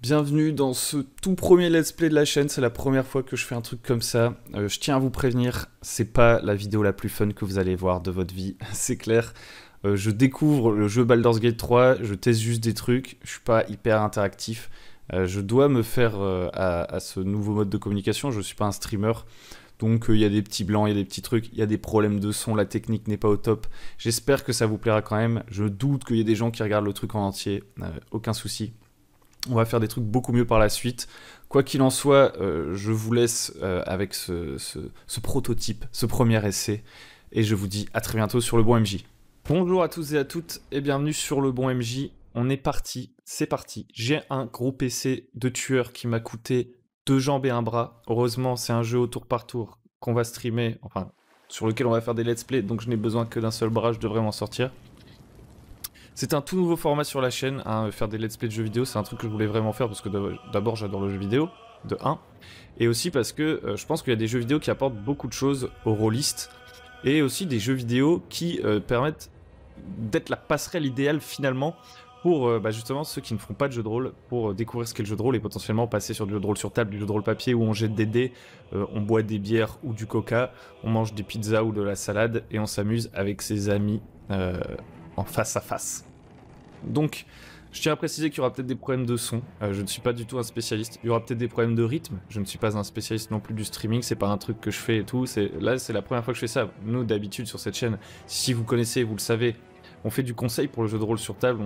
Bienvenue dans ce tout premier let's play de la chaîne, c'est la première fois que je fais un truc comme ça. Je tiens à vous prévenir, c'est pas la vidéo la plus fun que vous allez voir de votre vie, c'est clair. Je découvre le jeu Baldur's Gate 3, je teste juste des trucs, je suis pas hyper interactif. Je dois me faire à ce nouveau mode de communication, je suis pas un streamer. Donc il y a des petits blancs, il y a des petits trucs, il y a des problèmes de son, la technique n'est pas au top. J'espère que ça vous plaira quand même, je doute qu'il y ait des gens qui regardent le truc en entier, aucun souci. On va faire des trucs beaucoup mieux par la suite. Quoi qu'il en soit, je vous laisse avec ce prototype, ce premier essai. Et je vous dis à très bientôt sur Le Bon MJ. Bonjour à tous et à toutes et bienvenue sur Le Bon MJ. On est parti, c'est parti. J'ai un gros PC de tueur qui m'a coûté 2 jambes et un bras. Heureusement, c'est un jeu au tour par tour qu'on va streamer, enfin, sur lequel on va faire des let's play. Donc je n'ai besoin que d'un seul bras, je devrais m'en sortir. C'est un tout nouveau format sur la chaîne, hein, faire des let's play de jeux vidéo, c'est un truc que je voulais vraiment faire parce que d'abord j'adore le jeu vidéo, de 1, et aussi parce que je pense qu'il y a des jeux vidéo qui apportent beaucoup de choses aux rôlistes, et aussi des jeux vidéo qui permettent d'être la passerelle idéale finalement pour justement ceux qui ne font pas de jeu de rôle, pour découvrir ce qu'est le jeu de rôle et potentiellement passer sur du jeu de rôle sur table, du jeu de rôle papier où on jette des dés, on boit des bières ou du coca, on mange des pizzas ou de la salade et on s'amuse avec ses amis en face à face. Donc, je tiens à préciser qu'il y aura peut-être des problèmes de son, je ne suis pas du tout un spécialiste, il y aura peut-être des problèmes de rythme, je ne suis pas un spécialiste non plus du streaming, c'est pas un truc que je fais et tout, là c'est la première fois que je fais ça. Nous d'habitude sur cette chaîne, si vous connaissez, vous le savez, on fait du conseil pour le jeu de rôle sur table,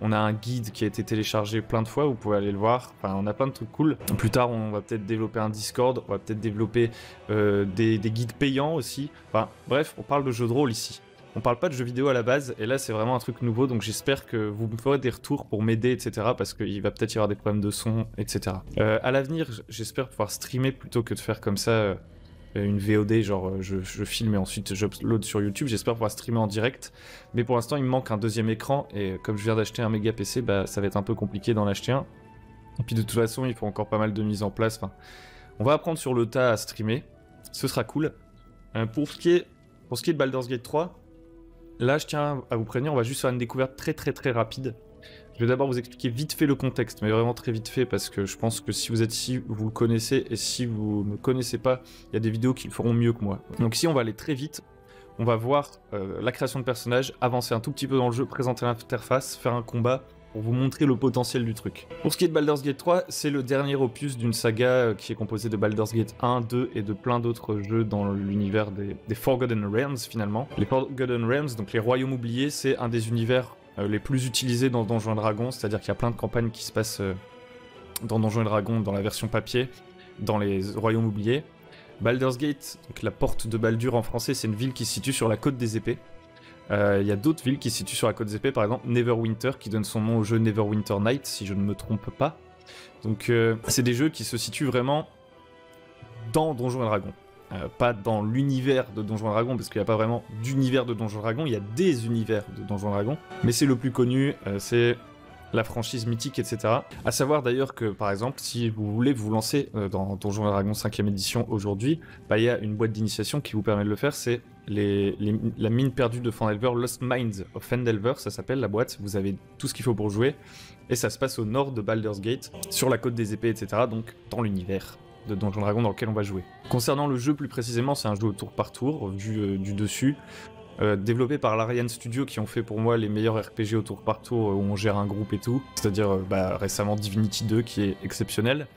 on a un guide qui a été téléchargé plein de fois, vous pouvez aller le voir, enfin on a plein de trucs cool. Plus tard on va peut-être développer un Discord, on va peut-être développer des guides payants aussi, enfin bref, on parle de jeu de rôle ici. On parle pas de jeux vidéo à la base, et là c'est vraiment un truc nouveau, donc j'espère que vous me ferez des retours pour m'aider, etc. Parce qu'il va peut-être y avoir des problèmes de son, etc. À l'avenir, j'espère pouvoir streamer plutôt que de faire comme ça une VOD, genre je filme et ensuite j'upload sur YouTube. J'espère pouvoir streamer en direct, mais pour l'instant il me manque un deuxième écran, et comme je viens d'acheter un méga PC, bah ça va être un peu compliqué d'en acheter un. Et puis de toute façon, il faut encore pas mal de mise en place. Enfin, on va apprendre sur le tas à streamer, ce sera cool. Pour ce qui est de Baldur's Gate 3, là, je tiens à vous prévenir, on va juste faire une découverte très rapide. Je vais d'abord vous expliquer vite fait le contexte, mais vraiment très vite fait, parce que je pense que si vous êtes ici, vous le connaissez, et si vous ne connaissez pas, il y a des vidéos qui le feront mieux que moi. Donc ici, on va aller très vite, on va voir la création de personnages, avancer un tout petit peu dans le jeu, présenter l'interface, faire un combat, pour vous montrer le potentiel du truc. Pour ce qui est de Baldur's Gate 3, c'est le dernier opus d'une saga qui est composée de Baldur's Gate 1, 2 et de plein d'autres jeux dans l'univers des Forgotten Realms finalement. Les Forgotten Realms, donc les royaumes oubliés, c'est un des univers les plus utilisés dans Donjons & Dragons, c'est-à-dire qu'il y a plein de campagnes qui se passent dans Donjons & Dragons, dans la version papier, dans les royaumes oubliés. Baldur's Gate, donc la porte de Baldur en français, c'est une ville qui se situe sur la côte des épées. Il y a d'autres villes qui se situent sur la côte des épées, par exemple Neverwinter, qui donne son nom au jeu Neverwinter Nights, si je ne me trompe pas. Donc c'est des jeux qui se situent vraiment dans Donjons & Dragons. Pas dans l'univers de Donjons & Dragons, parce qu'il n'y a pas vraiment d'univers de Donjons & Dragons, il y a des univers de Donjons & Dragons, mais c'est le plus connu, c'est la franchise mythique, etc. A savoir d'ailleurs que, par exemple, si vous voulez vous lancer dans Donjons & Dragons 5ème édition aujourd'hui, bah, il y a une boîte d'initiation qui vous permet de le faire, c'est la mine perdue de Phandelver, Lost Mines of Phandelver, ça s'appelle la boîte, vous avez tout ce qu'il faut pour jouer, et ça se passe au nord de Baldur's Gate, sur la côte des épées, etc., donc dans l'univers de Donjons & Dragons dans lequel on va jouer. Concernant le jeu plus précisément, c'est un jeu au tour par tour, vu du dessus, développé par l'Ariane Studio qui ont fait pour moi les meilleurs RPG au tour par tour où on gère un groupe et tout, c'est-à-dire récemment Divinity 2 qui est exceptionnel.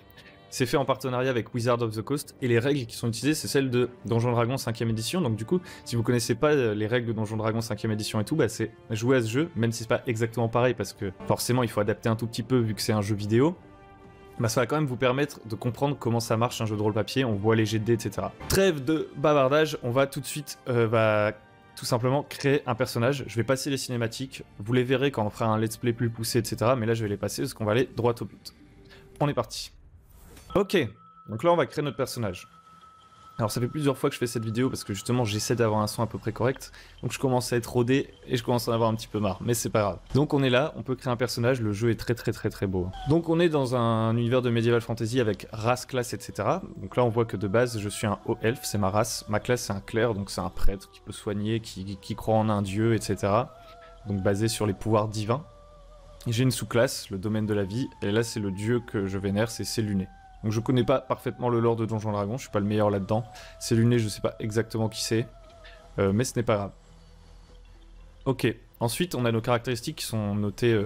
C'est fait en partenariat avec Wizards of the Coast et les règles qui sont utilisées c'est celles de Donjons & Dragons 5ème édition, donc du coup si vous connaissez pas les règles de Donjons & Dragons 5ème édition et tout, bah c'est jouer à ce jeu, même si c'est pas exactement pareil parce que forcément il faut adapter un tout petit peu vu que c'est un jeu vidéo. Bah ça va quand même vous permettre de comprendre comment ça marche un jeu de rôle papier, on voit les jets de dés, etc. Trêve de bavardage, on va tout de suite tout simplement créer un personnage. Je vais passer les cinématiques, vous les verrez quand on fera un let's play plus poussé, etc. Mais là je vais les passer parce qu'on va aller droit au but. On est parti. Ok, donc là on va créer notre personnage. Alors ça fait plusieurs fois que je fais cette vidéo parce que justement j'essaie d'avoir un son à peu près correct. Donc je commence à être rodé et je commence à en avoir un petit peu marre, mais c'est pas grave. Donc on est là, on peut créer un personnage, le jeu est très beau. Donc on est dans un univers de medieval fantasy avec race, classe, etc. Donc là on voit que de base je suis un haut elfe, c'est ma race. Ma classe c'est un clerc, donc c'est un prêtre qui peut soigner, qui croit en un dieu, etc. Donc basé sur les pouvoirs divins. J'ai une sous-classe, le domaine de la vie, et là c'est le dieu que je vénère, c'est Séluné. Donc je connais pas parfaitement le lore de Donjons Dragons, je suis pas le meilleur là-dedans. Séluné, je sais pas exactement qui c'est, mais ce n'est pas grave. Ok, ensuite on a nos caractéristiques qui sont notées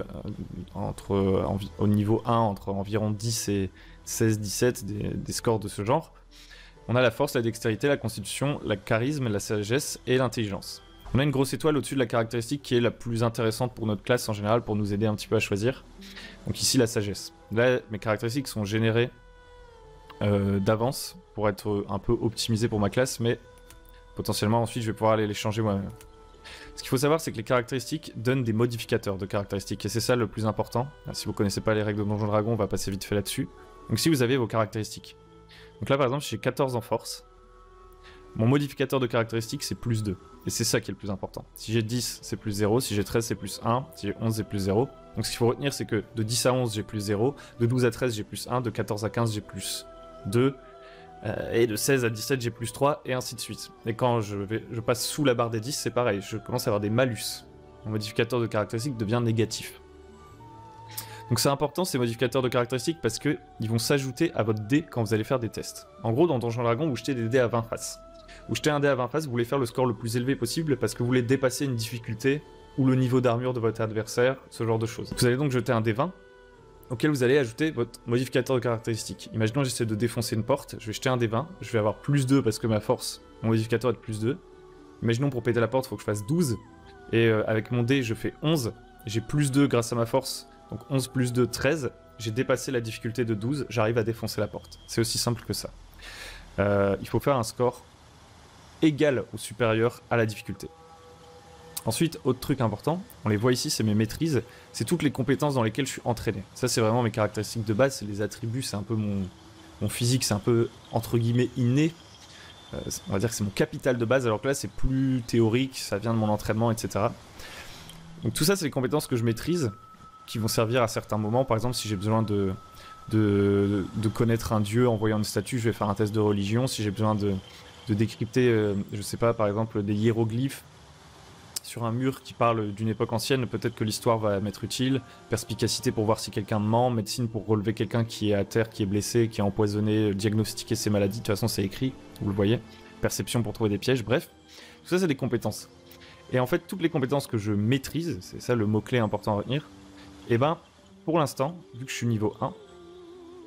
au niveau 1 entre environ 10 et 16-17, des scores de ce genre. On a la force, la dextérité, la constitution, la charisme, la sagesse et l'intelligence. On a une grosse étoile au-dessus de la caractéristique qui est la plus intéressante pour notre classe en général, pour nous aider un petit peu à choisir. Donc ici la sagesse. Là mes caractéristiques sont générées d'avance pour être un peu optimisées pour ma classe, mais potentiellement ensuite je vais pouvoir aller les changer moi-même. Ce qu'il faut savoir, c'est que les caractéristiques donnent des modificateurs de caractéristiques, et c'est ça le plus important. Si vous connaissez pas les règles de Donjons Dragons, on va passer vite fait là-dessus. Donc si vous avez vos caractéristiques. Donc là par exemple, j'ai 14 en force. Mon modificateur de caractéristiques c'est plus 2. Et c'est ça qui est le plus important. Si j'ai 10, c'est plus 0. Si j'ai 13, c'est plus 1. Si j'ai 11, c'est plus 0. Donc ce qu'il faut retenir, c'est que de 10 à 11, j'ai plus 0. De 12 à 13, j'ai plus 1. De 14 à 15, j'ai plus 2. Et de 16 à 17, j'ai plus 3. Et ainsi de suite. Et quand je passe sous la barre des 10, c'est pareil. Je commence à avoir des malus. Mon modificateur de caractéristiques devient négatif. Donc c'est important ces modificateurs de caractéristiques parce qu'ils vont s'ajouter à votre dé quand vous allez faire des tests. En gros, dans Donjons Dragons, vous jetez des dés à 20 faces. Vous jetez un dé à 20 faces, vous voulez faire le score le plus élevé possible parce que vous voulez dépasser une difficulté ou le niveau d'armure de votre adversaire, ce genre de choses. Vous allez donc jeter un dé 20 auquel vous allez ajouter votre modificateur de caractéristiques. Imaginons j'essaie de défoncer une porte, je vais jeter un dé 20, je vais avoir plus 2 parce que ma force, mon modificateur est de plus 2. Imaginons pour péter la porte, il faut que je fasse 12, et avec mon dé je fais 11, j'ai plus 2 grâce à ma force, donc 11 plus 2, 13, j'ai dépassé la difficulté de 12, j'arrive à défoncer la porte. C'est aussi simple que ça. Il faut faire un score égal ou supérieur à la difficulté. Ensuite, autre truc important, on les voit ici, c'est mes maîtrises, c'est toutes les compétences dans lesquelles je suis entraîné. Ça, c'est vraiment mes caractéristiques de base, c'est les attributs, c'est un peu mon physique, c'est un peu, entre guillemets, inné. On va dire que c'est mon capital de base, alors que là, c'est plus théorique, ça vient de mon entraînement, etc. Donc tout ça, c'est les compétences que je maîtrise, qui vont servir à certains moments. Par exemple, si j'ai besoin de connaître un dieu en voyant une statue, je vais faire un test de religion. Si j'ai besoin de décrypter, je sais pas, par exemple, des hiéroglyphes sur un mur qui parle d'une époque ancienne, peut-être que l'histoire va m'être utile. Perspicacité pour voir si quelqu'un ment, médecine pour relever quelqu'un qui est à terre, qui est blessé, qui est empoisonné, diagnostiquer ses maladies, de toute façon c'est écrit, vous le voyez. Perception pour trouver des pièges, bref. Tout ça c'est des compétences. Et en fait, toutes les compétences que je maîtrise, c'est ça le mot-clé important à retenir, et ben, pour l'instant, vu que je suis niveau 1,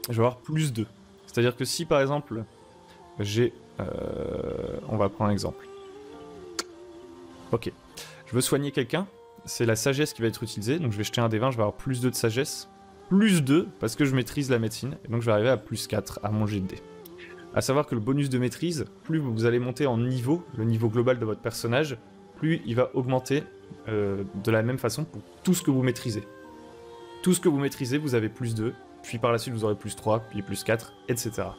je vais avoir plus 2. C'est-à-dire que si par exemple, j'ai... on va prendre un exemple. Ok. Je veux soigner quelqu'un, c'est la sagesse qui va être utilisée, donc je vais jeter un D20, je vais avoir plus 2 de sagesse, plus 2 parce que je maîtrise la médecine, et donc je vais arriver à plus 4 à mon jet de dés. A savoir que le bonus de maîtrise, plus vous allez monter en niveau, le niveau global de votre personnage, plus il va augmenter de la même façon pour tout ce que vous maîtrisez. Tout ce que vous maîtrisez, vous avez plus 2, puis par la suite vous aurez plus 3, puis plus 4, etc.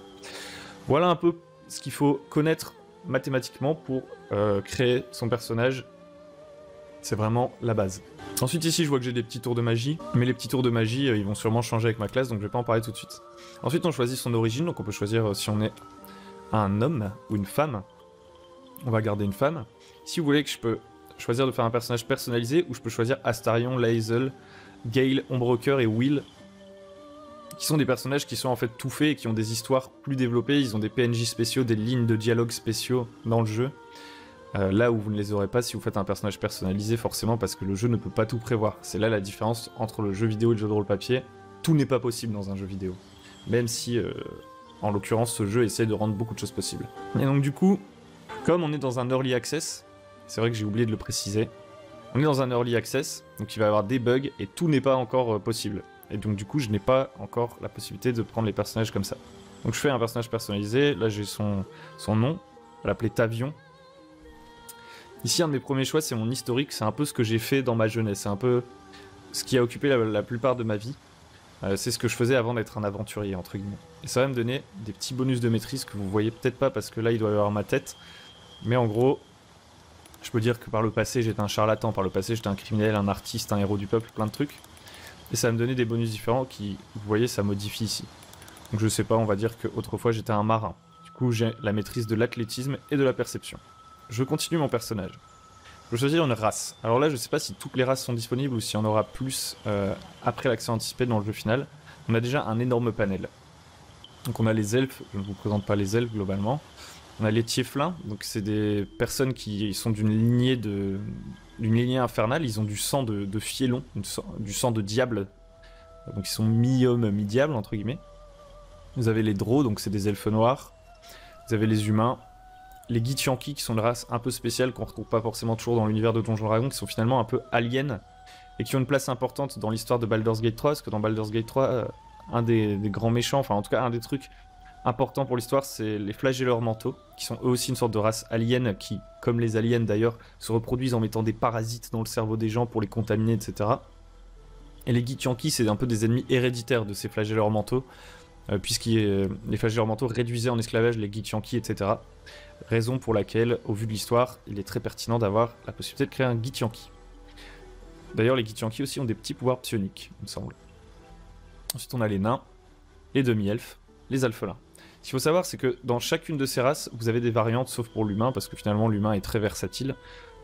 Voilà un peu ce qu'il faut connaître mathématiquement pour créer son personnage. C'est vraiment la base. Ensuite ici je vois que j'ai des petits tours de magie, mais les petits tours de magie ils vont sûrement changer avec ma classe, donc je vais pas en parler tout de suite. Ensuite on choisit son origine, donc on peut choisir si on est un homme ou une femme. On va garder une femme. Si vous voulez que je peux choisir de faire un personnage personnalisé, ou je peux choisir Astarion, Lae'zel, Gale, Ombrecoeur et Will, qui sont des personnages qui sont en fait tout faits et qui ont des histoires plus développées, ils ont des PNJ spéciaux, des lignes de dialogue spéciaux dans le jeu. Là où vous ne les aurez pas si vous faites un personnage personnalisé, forcément, parce que le jeu ne peut pas tout prévoir. C'est là la différence entre le jeu vidéo et le jeu de rôle papier. Tout n'est pas possible dans un jeu vidéo. Même si, en l'occurrence, ce jeu essaie de rendre beaucoup de choses possibles. Et donc du coup, comme on est dans un early access, c'est vrai que j'ai oublié de le préciser, on est dans un early access, donc il va y avoir des bugs et tout n'est pas encore possible. Et donc du coup, je n'ai pas encore la possibilité de prendre les personnages comme ça. Donc je fais un personnage personnalisé, là j'ai son nom, on va l'appeler Tavion. Ici, un de mes premiers choix, c'est mon historique, c'est un peu ce que j'ai fait dans ma jeunesse, c'est un peu ce qui a occupé la plupart de ma vie. C'est ce que je faisais avant d'être un aventurier, entre guillemets. Et ça va me donner des petits bonus de maîtrise que vous voyez peut-être pas parce que là, il doit y avoir ma tête. Mais en gros, je peux dire que par le passé, j'étais un charlatan, par le passé, j'étais un criminel, un artiste, un héros du peuple, plein de trucs. Et ça va me donner des bonus différents qui, vous voyez, ça modifie ici. Donc je sais pas, on va dire qu'autrefois, j'étais un marin. Du coup, j'ai la maîtrise de l'athlétisme et de la perception. Je continue mon personnage. peux choisir une race. Alors là, je sais pas si toutes les races sont disponibles ou s'il y en aura plus après l'accès anticipé dans le jeu final. On a déjà un énorme panel. Donc on a les elfes, je ne vous présente pas les elfes globalement. On a les tieflins, donc c'est des personnes qui sont d'une lignée infernale, ils ont du sang de fielon, du sang de diable. Donc ils sont mi-homme, mi-diable entre guillemets. Vous avez les drôs, donc c'est des elfes noirs. Vous avez les humains. Les Githyanki qui sont une race un peu spéciale qu'on retrouve pas forcément toujours dans l'univers de Donjons Dragons, qui sont finalement un peu aliens et qui ont une place importante dans l'histoire de Baldur's Gate 3, parce que dans Baldur's Gate 3, un des grands méchants, enfin en tout cas un des trucs importants pour l'histoire, c'est les flagelleurs mentaux, qui sont eux aussi une sorte de race alien qui, comme les aliens d'ailleurs, se reproduisent en mettant des parasites dans le cerveau des gens pour les contaminer, etc. Et les Githyanki, c'est un peu des ennemis héréditaires de ces flagelleurs mentaux, les flagelleurs mentaux réduisaient en esclavage les Githyanki, etc. Raison pour laquelle, au vu de l'histoire, il est très pertinent d'avoir la possibilité de créer un Githyanki. D'ailleurs, les Githyanki aussi ont des petits pouvoirs psioniques, il me semble. Ensuite, on a les nains, les demi-elfes, les alphelins. Ce qu'il faut savoir, c'est que dans chacune de ces races, vous avez des variantes, sauf pour l'humain, parce que finalement, l'humain est très versatile.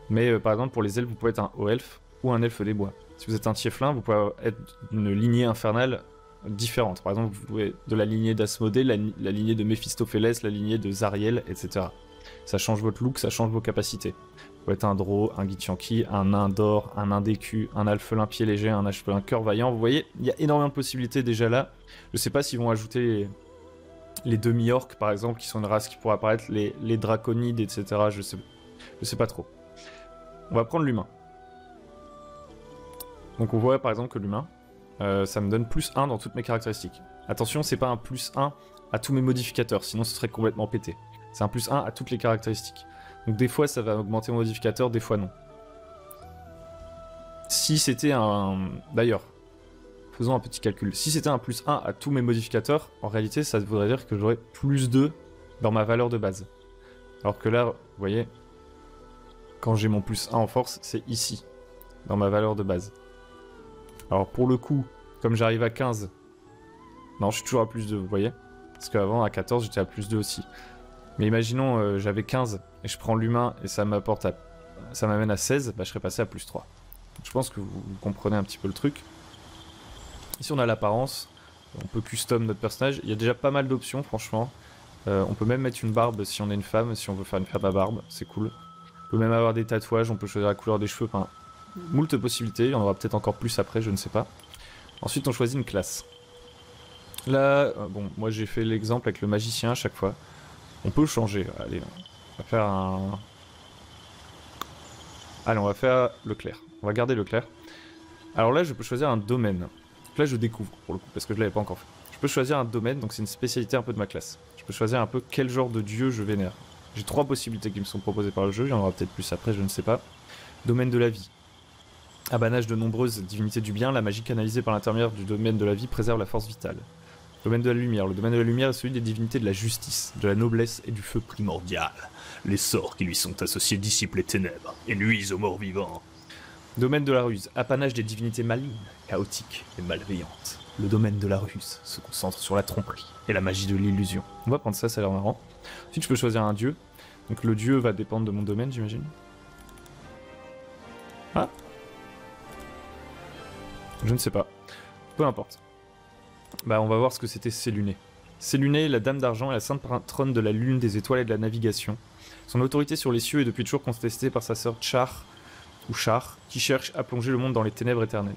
Mais par exemple, pour les elfes, vous pouvez être un haut elfe ou un elfe des bois. Si vous êtes un tieflin, vous pouvez être d'une lignée infernale différentes. Par exemple, vous pouvez être de la lignée d'Asmodée, la lignée de Méphistophélès, la lignée de Zariel, etc. Ça change votre look, ça change vos capacités. Vous pouvez être un Drow, un Githyanki, un nain d'or, un nain d'écu, un alphelin pied léger, un alphelin cœur vaillant. Vous voyez, il y a énormément de possibilités déjà là. Je sais pas s'ils vont ajouter les demi-orques, par exemple, qui sont une race qui pourrait apparaître, les draconides, etc. Je sais pas trop. On va prendre l'humain. Donc on voit par exemple que l'humain, ça me donne plus 1 dans toutes mes caractéristiques. Attention, c'est pas un plus 1 à tous mes modificateurs, sinon ce serait complètement pété. C'est un plus 1 à toutes les caractéristiques. Donc des fois ça va augmenter mon modificateur, des fois non. Si c'était un... D'ailleurs, faisons un petit calcul. Si c'était un plus 1 à tous mes modificateurs, en réalité ça voudrait dire que j'aurais plus 2 dans ma valeur de base. Alors que là, vous voyez, quand j'ai mon plus 1 en force, c'est ici, dans ma valeur de base. Alors pour le coup, comme j'arrive à 15, non, je suis toujours à plus 2, vous voyez? Parce qu'avant, à 14, j'étais à plus 2 aussi. Mais imaginons, j'avais 15, et je prends l'humain, et ça m'amène à 16, bah, je serais passé à plus 3. Donc, je pense que vous comprenez un petit peu le truc. Ici, on a l'apparence, on peut custom notre personnage. Il y a déjà pas mal d'options, franchement. On peut même mettre une barbe si on est une femme, si on veut faire une femme à barbe, c'est cool. On peut même avoir des tatouages, on peut choisir la couleur des cheveux, enfin... Moult possibilités, il y en aura peut-être encore plus après, je ne sais pas. Ensuite, on choisit une classe. Là, bon, moi j'ai fait l'exemple avec le magicien à chaque fois. On peut changer. Allez, on va faire un... Allez, on va faire le clair. On va garder le clair. Alors là, je peux choisir un domaine. Donc là, je découvre, pour le coup, parce que je l'avais pas encore fait. Je peux choisir un domaine, donc c'est une spécialité un peu de ma classe. Je peux choisir un peu quel genre de dieu je vénère. J'ai 3 possibilités qui me sont proposées par le jeu, il y en aura peut-être plus après, je ne sais pas. Domaine de la vie. Abanage de nombreuses divinités du bien, la magie canalisée par l'intermédiaire du domaine de la vie préserve la force vitale. Domaine de la lumière. Le domaine de la lumière est celui des divinités de la justice, de la noblesse et du feu primordial. Les sorts qui lui sont associés dissipent les ténèbres et nuisent aux morts vivants. Domaine de la ruse. Apanage des divinités malignes, chaotiques et malveillantes. Le domaine de la ruse se concentre sur la tromperie et la magie de l'illusion. On va prendre ça, ça a l'air marrant. Ensuite, je peux choisir un dieu. Donc le dieu va dépendre de mon domaine, j'imagine. Ah, je ne sais pas. Peu importe. Bah, on va voir ce que c'était Séluné. Séluné, la dame d'argent et la sainte patronne de la lune, des étoiles et de la navigation. Son autorité sur les cieux est depuis toujours contestée par sa sœur Char, ou Char, qui cherche à plonger le monde dans les ténèbres éternelles.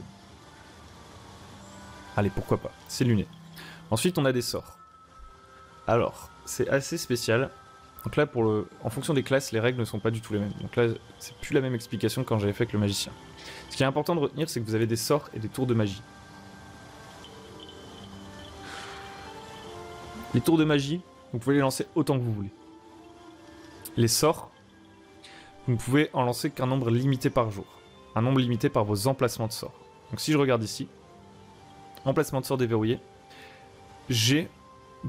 Allez, pourquoi pas. Séluné. Ensuite, on a des sorts. Alors, c'est assez spécial. Donc là, en fonction des classes, les règles ne sont pas du tout les mêmes. Donc là, c'est plus la même explication que quand j'avais fait avec le magicien. Ce qui est important de retenir, c'est que vous avez des sorts et des tours de magie. Les tours de magie, vous pouvez les lancer autant que vous voulez. Les sorts, vous ne pouvez en lancer qu'un nombre limité par jour. Un nombre limité par vos emplacements de sorts. Donc si je regarde ici, emplacement de sorts déverrouillé, j'ai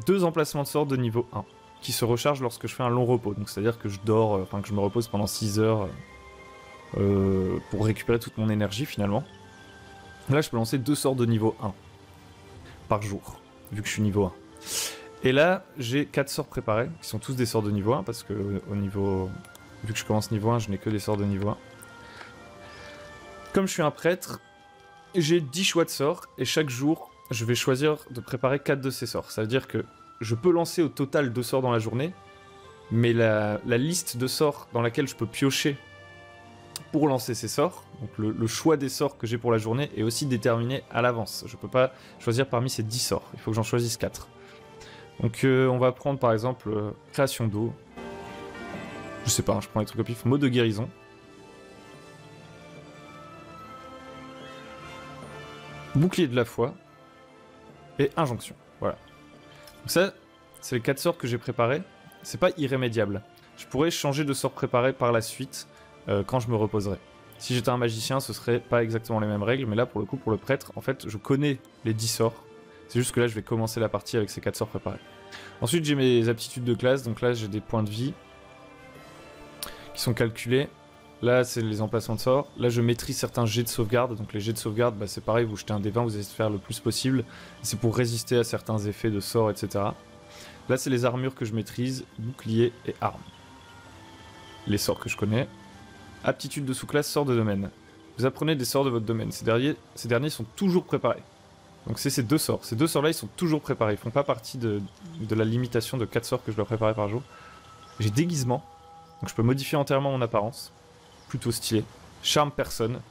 2 emplacements de sorts de niveau 1 qui se rechargent lorsque je fais un long repos. Donc c'est-à-dire que je dors, enfin que je me repose pendant 6 heures pour récupérer toute mon énergie finalement. Là je peux lancer 2 sorts de niveau 1 par jour, vu que je suis niveau 1. Et là j'ai 4 sorts préparés, qui sont tous des sorts de niveau 1, parce que vu que je commence niveau 1, je n'ai que des sorts de niveau 1. Comme je suis un prêtre, j'ai 10 choix de sorts, et chaque jour, je vais choisir de préparer 4 de ces sorts. Ça veut dire que je peux lancer au total 2 sorts dans la journée, mais la liste de sorts dans laquelle je peux piocher pour lancer ces sorts, donc le choix des sorts que j'ai pour la journée est aussi déterminé à l'avance. Je peux pas choisir parmi ces 10 sorts, il faut que j'en choisisse 4. Donc on va prendre par exemple création d'eau. Je sais pas, hein, je prends les trucs au pif. Mot de guérison. Bouclier de la foi. Et injonction. Voilà. Donc ça, c'est les 4 sorts que j'ai préparés. C'est pas irrémédiable. Je pourrais changer de sort préparé par la suite quand je me reposerai. Si j'étais un magicien, ce serait pas exactement les mêmes règles, mais là, pour le coup, pour le prêtre, en fait, je connais les 10 sorts. C'est juste que là, je vais commencer la partie avec ces 4 sorts préparés. Ensuite, j'ai mes aptitudes de classe. Donc là, j'ai des points de vie qui sont calculés. Là, c'est les emplacements de sorts. Là, je maîtrise certains jets de sauvegarde. Donc les jets de sauvegarde, bah, c'est pareil, vous jetez un D20, vous essayez de faire le plus possible. C'est pour résister à certains effets de sorts, etc. Là, c'est les armures que je maîtrise, bouclier et armes. Les sorts que je connais. Aptitude de sous-classe, sort de domaine. Vous apprenez des sorts de votre domaine. Ces derniers sont toujours préparés. Donc c'est ces 2 sorts. Ces 2 sorts-là, ils sont toujours préparés. Ils font pas partie de la limitation de 4 sorts que je dois préparer par jour. J'ai déguisement. Donc je peux modifier entièrement mon apparence. Plutôt stylé. Charme personne,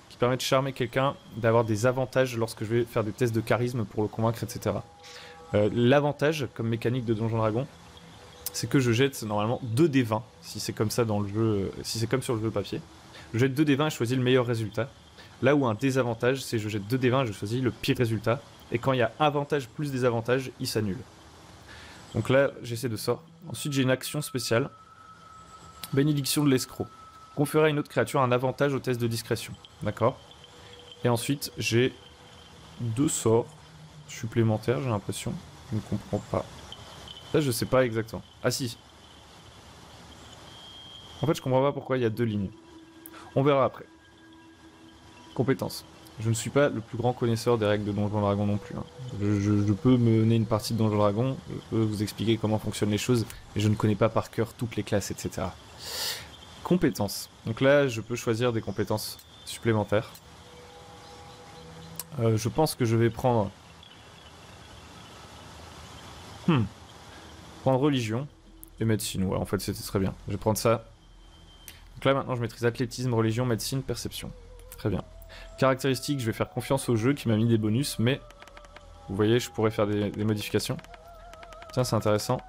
qui permet de charmer quelqu'un, d'avoir des avantages lorsque je vais faire des tests de charisme pour le convaincre, etc. L'avantage, comme mécanique de Donjon Dragon, c'est que je jette normalement 2 des 20, si c'est comme ça dans le jeu, si c'est comme sur le jeu papier. Je jette 2 des 20 et je choisis le meilleur résultat. Là où un désavantage, c'est que je jette 2 des 20 et je choisis le pire résultat. Et quand il y a avantage plus désavantage, il s'annule. Donc là, j'essaie de sortir. Ensuite, j'ai une action spéciale. Bénédiction de l'escroc. Conférer à une autre créature un avantage au test de discrétion. D'accord. Et ensuite, j'ai 2 sorts supplémentaires, j'ai l'impression. Je ne comprends pas. Là, je sais pas exactement. Ah si. En fait, je comprends pas pourquoi il y a 2 lignes. On verra après. Compétences. Je ne suis pas le plus grand connaisseur des règles de Donjon Dragon non plus. Hein. Je peux mener une partie de Donjon Dragon, je peux vous expliquer comment fonctionnent les choses, mais je ne connais pas par cœur toutes les classes, etc. Compétences. Donc là, je peux choisir des compétences supplémentaires. Je pense que je vais prendre... Prendre religion et médecine. Ouais, en fait, c'était très bien. Je vais prendre ça. Donc là, maintenant, je maîtrise athlétisme, religion, médecine, perception. Très bien. Caractéristiques, je vais faire confiance au jeu qui m'a mis des bonus, mais... Vous voyez, je pourrais faire des modifications. Tiens, c'est intéressant.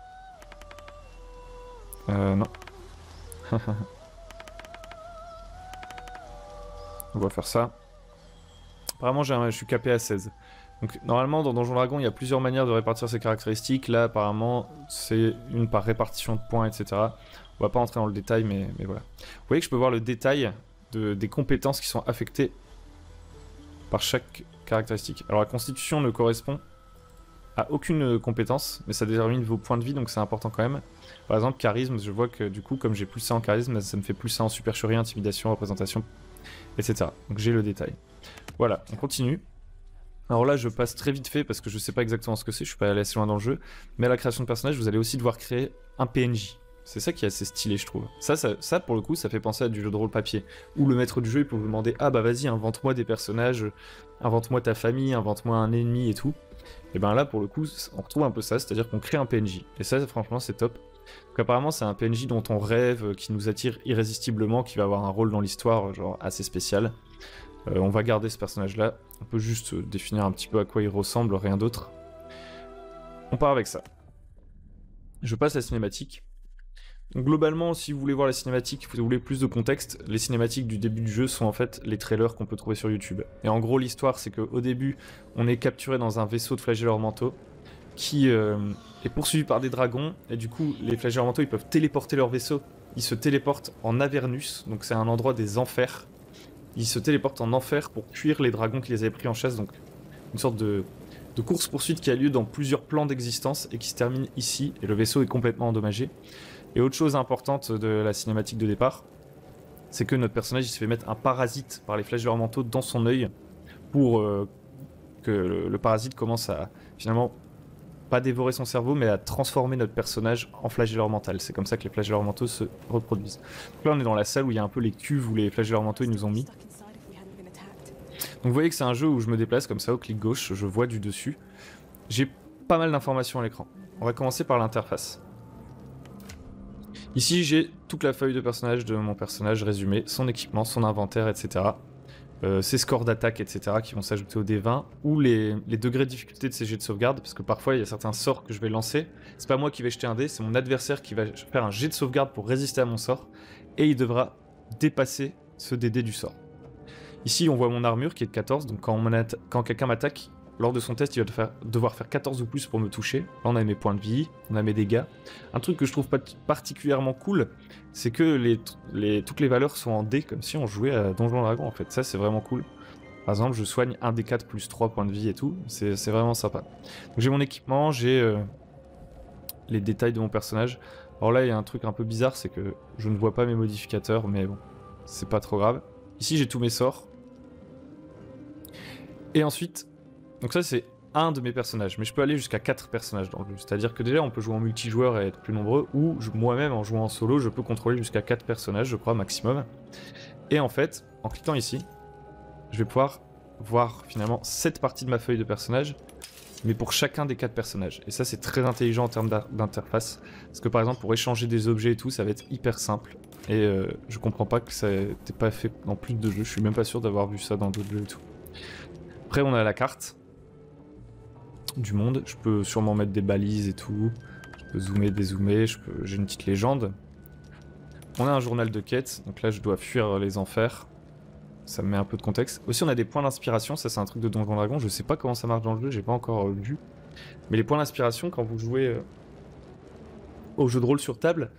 Non. On va faire ça. Apparemment, je suis capé à 16. Donc, normalement, dans Donjon Dragon, il y a plusieurs manières de répartir ces caractéristiques. Là, apparemment, c'est une par répartition de points, etc. On va pas entrer dans le détail, mais voilà. Vous voyez que je peux voir le détail des compétences qui sont affectées par chaque caractéristique. Alors, la constitution ne correspond à aucune compétence, mais ça détermine vos points de vie, donc c'est important quand même. Par exemple, charisme, je vois que du coup, comme j'ai plus ça en charisme, ça me fait plus ça en supercherie, intimidation, représentation, etc. Donc j'ai le détail. Voilà, on continue. Alors là, je passe très vite fait parce que je sais pas exactement ce que c'est, je suis pas allé assez loin dans le jeu, mais à la création de personnage, vous allez aussi devoir créer un PNJ. C'est ça qui est assez stylé, je trouve. Ça, pour le coup, ça fait penser à du jeu de rôle papier, où le maître du jeu, il peut vous demander « Ah bah vas-y, invente-moi des personnages, invente-moi ta famille, invente-moi un ennemi et tout ». Et ben là, pour le coup, on retrouve un peu ça, c'est-à-dire qu'on crée un PNJ. Et ça, franchement, c'est top. Donc apparemment, c'est un PNJ dont on rêve, qui nous attire irrésistiblement, qui va avoir un rôle dans l'histoire, genre assez spécial. On va garder ce personnage-là. On peut juste définir un petit peu à quoi il ressemble, rien d'autre. On part avec ça. Je passe à la cinématique. Donc globalement, si vous voulez voir les cinématiques, si vous voulez plus de contexte, les cinématiques du début du jeu sont en fait les trailers qu'on peut trouver sur YouTube. Et en gros, l'histoire, c'est qu'au début, on est capturé dans un vaisseau de flagelleurs mentaux qui est poursuivi par des dragons, et du coup, les flagelleurs mentaux, ils peuvent téléporter leur vaisseau. Ils se téléportent en Avernus, donc c'est un endroit des enfers. Ils se téléportent en enfer pour fuir les dragons qui les avaient pris en chasse, donc une sorte de course-poursuite qui a lieu dans plusieurs plans d'existence et qui se termine ici, et le vaisseau est complètement endommagé. Et autre chose importante de la cinématique de départ, c'est que notre personnage il se fait mettre un parasite par les flagelleurs mentaux dans son œil pour que le parasite commence à finalement pas dévorer son cerveau mais à transformer notre personnage en flagelleur mental. C'est comme ça que les flagelleurs mentaux se reproduisent. Donc là on est dans la salle où il y a un peu les cuves où les flagelleurs mentaux ils nous ont mis. Donc vous voyez que c'est un jeu où je me déplace comme ça au clic gauche, je vois du dessus. J'ai pas mal d'informations à l'écran. On va commencer par l'interface. Ici j'ai toute la feuille de personnage de mon personnage résumé, son équipement, son inventaire, etc. Ses scores d'attaque, etc. qui vont s'ajouter au D20, ou les degrés de difficulté de ces jets de sauvegarde, parce que parfois il y a certains sorts que je vais lancer. C'est pas moi qui vais jeter un dé, c'est mon adversaire qui va faire un jet de sauvegarde pour résister à mon sort, et il devra dépasser ce DD du sort. Ici on voit mon armure qui est de 14, donc quand quelqu'un m'attaque, lors de son test il va devoir faire 14 ou plus pour me toucher. Là on a mes points de vie, on a mes dégâts. Un truc que je trouve pas particulièrement cool, c'est que toutes les valeurs sont en dés, comme si on jouait à Donjons & Dragons en fait. Ça c'est vraiment cool. Par exemple je soigne 1 des 4 plus 3 points de vie et tout, c'est vraiment sympa. Donc j'ai mon équipement, j'ai les détails de mon personnage. Alors là il y a un truc un peu bizarre, c'est que je ne vois pas mes modificateurs, mais bon, c'est pas trop grave. Ici j'ai tous mes sorts. Et ensuite, donc ça c'est un de mes personnages, mais je peux aller jusqu'à 4 personnages dans le jeu. C'est-à-dire que déjà on peut jouer en multijoueur et être plus nombreux, ou moi-même en jouant en solo, je peux contrôler jusqu'à 4 personnages, je crois, maximum. Et en fait, en cliquant ici, je vais pouvoir voir finalement 7 parties de ma feuille de personnage, mais pour chacun des 4 personnages. Et ça c'est très intelligent en termes d'interface, parce que par exemple pour échanger des objets et tout, ça va être hyper simple. Et je comprends pas que ça n'était pas fait dans plus de jeux, je suis même pas sûr d'avoir vu ça dans d'autres jeux et tout. Après on a la carte du monde, je peux sûrement mettre des balises et tout, je peux zoomer, dézoomer, j'ai une petite légende. On a un journal de quête, donc là je dois fuir les enfers, ça me met un peu de contexte. Aussi on a des points d'inspiration, ça c'est un truc de Donjons & Dragons, je sais pas comment ça marche dans le jeu, j'ai pas encore vu. Mais les points d'inspiration quand vous jouez au jeu de rôle sur table,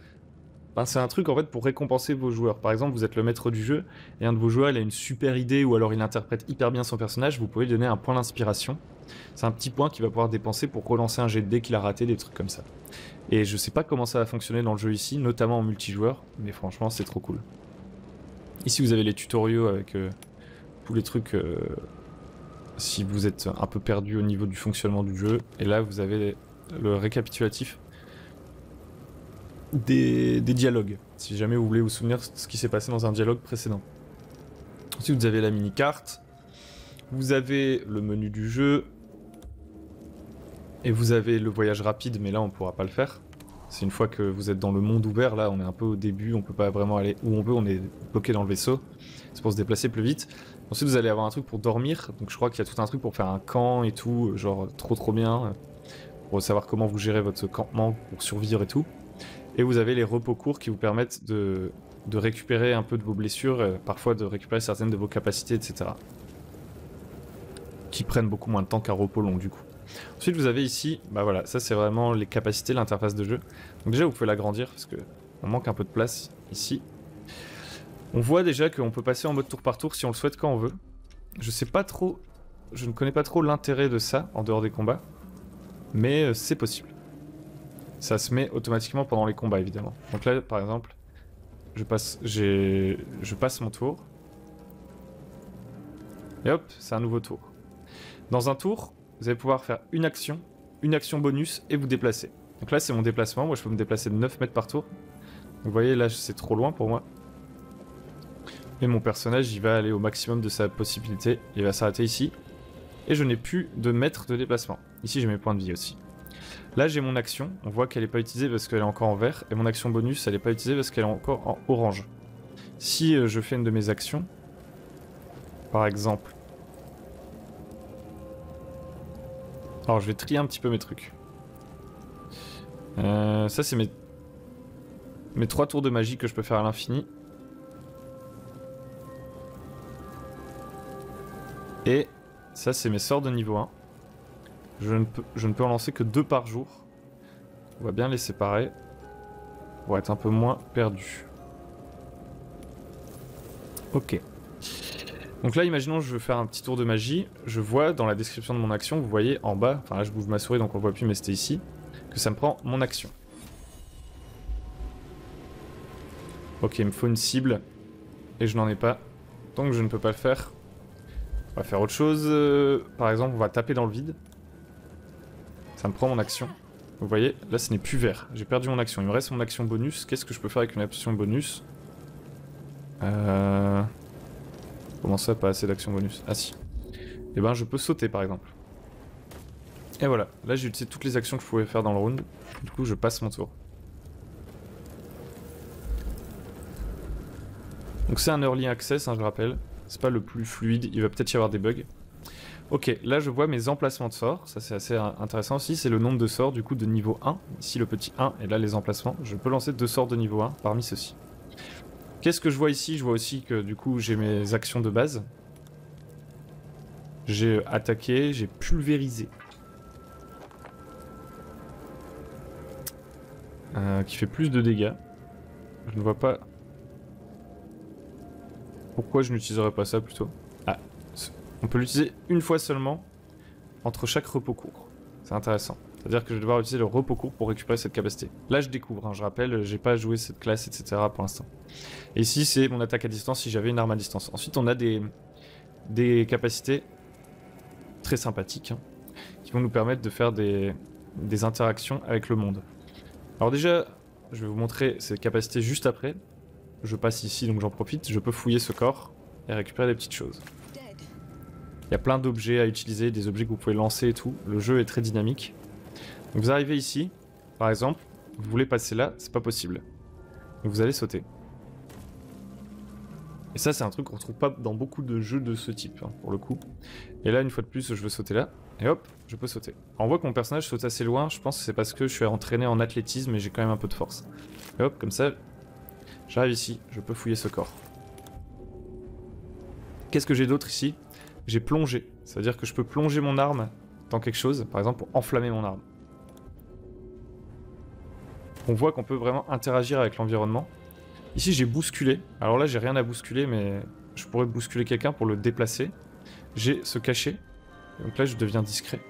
ben, c'est un truc en fait pour récompenser vos joueurs. Par exemple, vous êtes le maître du jeu et un de vos joueurs il a une super idée ou alors il interprète hyper bien son personnage, vous pouvez lui donner un point d'inspiration. C'est un petit point qu'il va pouvoir dépenser pour relancer un jet de dés qu'il a raté, des trucs comme ça. Et je sais pas comment ça va fonctionner dans le jeu ici, notamment en multijoueur, mais franchement c'est trop cool. Ici vous avez les tutoriaux avec tous les trucs si vous êtes un peu perdu au niveau du fonctionnement du jeu. Et là vous avez le récapitulatif des dialogues, si jamais vous voulez vous souvenir de ce qui s'est passé dans un dialogue précédent. Ensuite vous avez la mini-carte, vous avez le menu du jeu, et vous avez le voyage rapide, mais là on pourra pas le faire. C'est une fois que vous êtes dans le monde ouvert, là on est un peu au début, on peut pas vraiment aller où on veut, on est bloqué dans le vaisseau. C'est pour se déplacer plus vite. Ensuite vous allez avoir un truc pour dormir, donc je crois qu'il y a tout un truc pour faire un camp et tout, genre trop bien, pour savoir comment vous gérez votre campement pour survivre et tout. Et vous avez les repos courts qui vous permettent de récupérer un peu de vos blessures, parfois de récupérer certaines de vos capacités, etc. Qui prennent beaucoup moins de temps qu'un repos long du coup. Ensuite vous avez ici, bah voilà, ça c'est vraiment les capacités, l'interface de jeu. Donc déjà vous pouvez l'agrandir parce que on manque un peu de place ici. On voit déjà qu'on peut passer en mode tour par tour si on le souhaite quand on veut. Je sais pas trop, je ne connais pas trop l'intérêt de ça en dehors des combats, mais c'est possible. Ça se met automatiquement pendant les combats évidemment. Donc là par exemple, je passe mon tour. Et hop, c'est un nouveau tour. Dans un tour, vous allez pouvoir faire une action bonus et vous déplacer. Donc là c'est mon déplacement, moi je peux me déplacer de 9 mètres par tour. Donc vous voyez là c'est trop loin pour moi. Et mon personnage il va aller au maximum de sa possibilité, il va s'arrêter ici. Et je n'ai plus de mètres de déplacement. Ici j'ai mes points de vie aussi. Là j'ai mon action, on voit qu'elle n'est pas utilisée parce qu'elle est encore en vert. Et mon action bonus elle n'est pas utilisée parce qu'elle est encore en orange. Si je fais une de mes actions, par exemple... Alors je vais trier un petit peu mes trucs. Ça c'est mes 3 tours de magie que je peux faire à l'infini. Et ça c'est mes sorts de niveau 1. Je ne peux en lancer que 2 par jour. On va bien les séparer pour être un peu moins perdu. Ok. Donc là, imaginons que je veux faire un petit tour de magie. Je vois dans la description de mon action, vous voyez en bas, enfin là je bouge ma souris donc on le voit plus mais c'était ici, que ça me prend mon action. Ok, il me faut une cible et je n'en ai pas, donc je ne peux pas le faire. On va faire autre chose, par exemple on va taper dans le vide. Ça me prend mon action. Vous voyez, là ce n'est plus vert, j'ai perdu mon action, il me reste mon action bonus. Qu'est-ce que je peux faire avec une action bonus? Comment ça, pas assez d'action bonus? Ah si. et ben je peux sauter par exemple. Et voilà, là j'ai utilisé toutes les actions que je pouvais faire dans le round, du coup je passe mon tour. Donc c'est un early access, hein, je rappelle, c'est pas le plus fluide, il va peut-être y avoir des bugs. Ok, là je vois mes emplacements de sorts, ça c'est assez intéressant aussi, c'est le nombre de sorts du coup de niveau 1, ici le petit 1, et là les emplacements, je peux lancer 2 sorts de niveau 1 parmi ceux-ci. Qu'est-ce que je vois ici? Je vois aussi que du coup j'ai mes actions de base. J'ai attaqué, j'ai pulvérisé. Qui fait plus de dégâts. Je ne vois pas pourquoi je n'utiliserais pas ça plutôt. Ah, on peut l'utiliser une fois seulement entre chaque repos court. C'est intéressant. C'est-à-dire que je vais devoir utiliser le repos court pour récupérer cette capacité. Là je découvre, hein, je rappelle, j'ai pas joué cette classe, etc. pour l'instant. Et ici c'est mon attaque à distance si j'avais une arme à distance. Ensuite on a des capacités très sympathiques, hein, qui vont nous permettre de faire des interactions avec le monde. Alors déjà, je vais vous montrer ces capacités juste après. Je passe ici donc j'en profite, je peux fouiller ce corps et récupérer des petites choses. Il y a plein d'objets à utiliser, des objets que vous pouvez lancer et tout. Le jeu est très dynamique. Donc vous arrivez ici, par exemple, vous voulez passer là, c'est pas possible. Donc vous allez sauter. Et ça c'est un truc qu'on retrouve pas dans beaucoup de jeux de ce type, hein, pour le coup. Et là une fois de plus je veux sauter là, et hop, je peux sauter. Alors, on voit que mon personnage saute assez loin, je pense que c'est parce que je suis entraîné en athlétisme et j'ai quand même un peu de force. Et hop, comme ça, j'arrive ici, je peux fouiller ce corps. Qu'est-ce que j'ai d'autre ici? J'ai plongé, ça veut dire que je peux plonger mon arme dans quelque chose, par exemple pour enflammer mon arme. On voit qu'on peut vraiment interagir avec l'environnement. Ici j'ai bousculé, alors là j'ai rien à bousculer mais je pourrais bousculer quelqu'un pour le déplacer. J'ai ce cachet, donc là je deviens discret.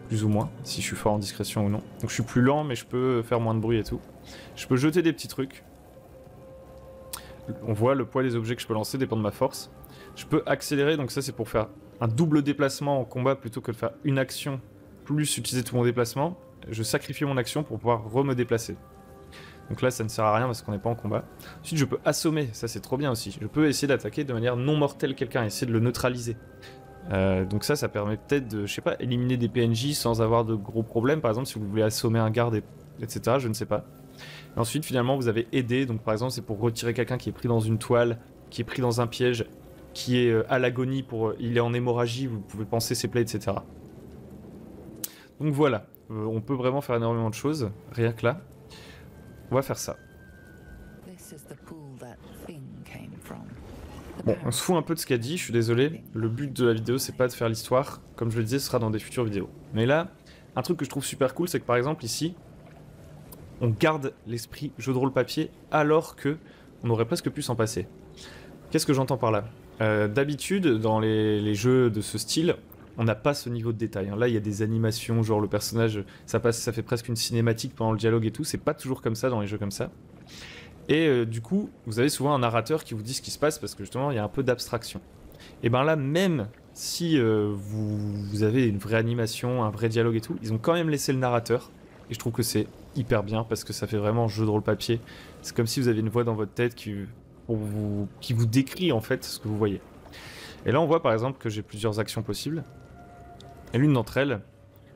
Plus ou moins, si je suis fort en discrétion ou non. Donc je suis plus lent mais je peux faire moins de bruit et tout. Je peux jeter des petits trucs. On voit le poids des objets que je peux lancer dépend de ma force. Je peux accélérer, donc ça c'est pour faire un double déplacement en combat plutôt que de faire une action plus utiliser tout mon déplacement. Je sacrifie mon action pour pouvoir me déplacer. Donc là ça ne sert à rien parce qu'on n'est pas en combat. Ensuite je peux assommer, ça c'est trop bien aussi. Je peux essayer d'attaquer de manière non mortelle quelqu'un, essayer de le neutraliser. Donc ça permet peut-être de, je sais pas, éliminer des PNJ sans avoir de gros problèmes. Par exemple si vous voulez assommer un garde, etc. Je ne sais pas. Et ensuite finalement vous avez aidé, donc par exemple c'est pour retirer quelqu'un qui est pris dans une toile, qui est pris dans un piège, qui est à l'agonie, il est en hémorragie, vous pouvez penser ses plaies, etc. Donc voilà, on peut vraiment faire énormément de choses, rien que là. On va faire ça. Bon, on se fout un peu de ce qu'a dit, je suis désolé. Le but de la vidéo, c'est pas de faire l'histoire. Comme je le disais, ce sera dans des futures vidéos. Mais là, un truc que je trouve super cool, c'est que par exemple, ici, on garde l'esprit jeu de rôle papier, alors que on aurait presque pu s'en passer. Qu'est-ce que j'entends par là? D'habitude, dans les jeux de ce style, on n'a pas ce niveau de détail. Là, il y a des animations, genre le personnage, ça fait presque une cinématique pendant le dialogue et tout. C'est pas toujours comme ça dans les jeux comme ça. Et du coup, vous avez souvent un narrateur qui vous dit ce qui se passe parce que justement, il y a un peu d'abstraction. Et ben là, même si vous avez une vraie animation, un vrai dialogue et tout, ils ont quand même laissé le narrateur. Et je trouve que c'est hyper bien parce que ça fait vraiment jeu de rôle papier. C'est comme si vous avez une voix dans votre tête qui vous décrit en fait ce que vous voyez. Et là, on voit par exemple que j'ai plusieurs actions possibles. Et l'une d'entre elles,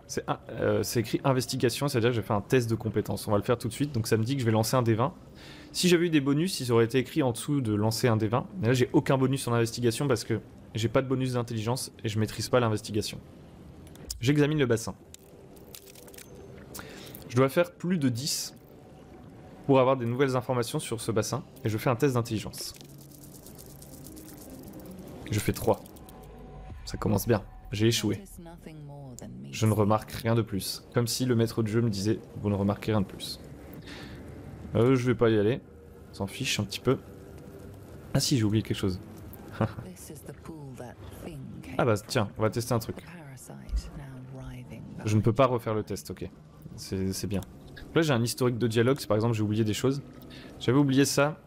c'est écrit investigation, c'est-à-dire que je vais faire un test de compétence. On va le faire tout de suite, donc ça me dit que je vais lancer un D20. Si j'avais eu des bonus, ils auraient été écrits en dessous de lancer un D20. Mais là, j'ai aucun bonus en investigation parce que j'ai pas de bonus d'intelligence et je maîtrise pas l'investigation. J'examine le bassin. Je dois faire plus de 10 pour avoir des nouvelles informations sur ce bassin et je fais un test d'intelligence. Je fais 3. Ça commence bien. J'ai échoué. Je ne remarque rien de plus. Comme si le maître du jeu me disait « Vous ne remarquez rien de plus ». Je vais pas y aller. On s'en fiche un petit peu. Ah si, j'ai oublié quelque chose. Ah bah tiens, on va tester un truc. Je ne peux pas refaire le test, ok. C'est bien. Donc là j'ai un historique de dialogue, si par exemple j'ai oublié des choses. J'avais oublié ça.